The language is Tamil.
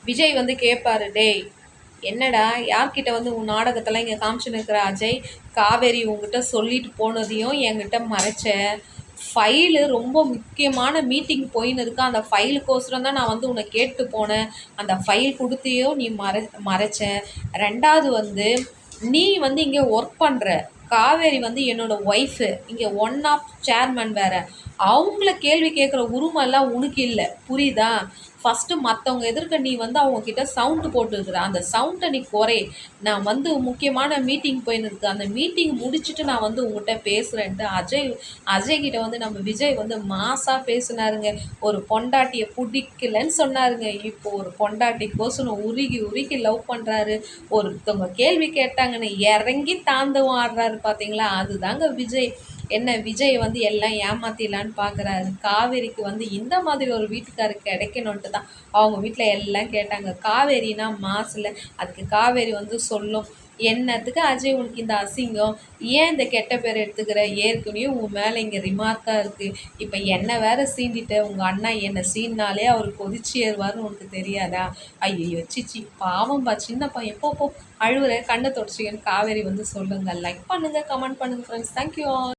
விஜய் வந்து கேட்பாரு, டேய் என்னடா யார்கிட்ட வந்து உன் நாடகத்தெல்லாம் இங்கே காமிச்சுன்னு இருக்கிற அஜய், காவேரி உங்ககிட்ட சொல்லிட்டு போனதையும் என்கிட்ட மறைச்ச, ஃபைலு ரொம்ப முக்கியமான மீட்டிங் போயின்னு இருக்கா, அந்த ஃபைலுக்கோசரம் தான் நான் வந்து உன்னை கேட்டு போனேன், அந்த ஃபைல் கொடுத்தையும் நீ மறைச்ச. ரெண்டாவது வந்து நீ வந்து இங்கே ஒர்க் பண்ணுற காவேரி வந்து என்னோட ஒய்ஃபு, இங்கே ஒன் ஆஃப் சேர்மன் வேறு, அவங்கள கேள்வி கேட்குற உரிமைலாம் உனக்கு இல்லை, புரியுதா? ஃபஸ்ட்டு மற்றவங்க எதிர்க்க நீ வந்து அவங்கக்கிட்ட சவுண்டு போட்டுருக்குற, அந்த சவுண்டை நீ குறை. நான் வந்து முக்கியமான மீட்டிங் போயின்னு இருக்கு, அந்த மீட்டிங் முடிச்சுட்டு நான் வந்து உங்கள்கிட்ட பேசுகிறேன்ட்டு அஜய்கிட்ட வந்து நம்ம விஜய் வந்து மாசாக பேசினாருங்க. ஒரு பொண்டாட்டியை பிடிக்கலன்னு சொன்னாருங்க. இப்போ ஒரு பொண்டாட்டிக்கோசரம் உருகி உருகி லவ் பண்ணுறாரு. ஒருத்தவங்க கேள்வி கேட்டாங்கன்னு இறங்கி தாண்டவம் ஆடுறாரு பார்த்தீங்களா? அதுதாங்க விஜய். என்ன விஜய் வந்து எல்லாம் ஏமாத்திடலான்னு பார்க்குறாரு. காவேரிக்கு வந்து இந்த மாதிரி ஒரு வீட்டுக்காரர் கிடைக்கணுன்ட்டு தான் அவங்க வீட்டில் எல்லாம் கேட்டாங்க. காவேரினா மாசில், அதுக்கு காவேரி வந்து சொல்லும், என்னத்துக்கு அஜய் உனக்கு இந்த அசிங்கம், ஏன் இந்த கெட்ட பேர் எடுத்துக்கிற, ஏற்கனவே உன் மேலே இங்கே ரிமார்க்காக இருக்குது, இப்போ என்னை வேற சீண்டிட்ட, உங்கள் அண்ணா என்னை சீன்னாலே அவர் கொதிச்சு ஏறுவார்னு உனக்கு தெரியாதா? ஐயோ சிச்சி பாவம்பா சின்ன பையன், போ அழுவுற, கண்ணை தொடச்சிக்கன்னு காவேரி வந்து சொல்லுங்கள். லைக் பண்ணுங்கள், கமெண்ட் பண்ணுங்கள் ஃப்ரெண்ட்ஸ். Thank you all.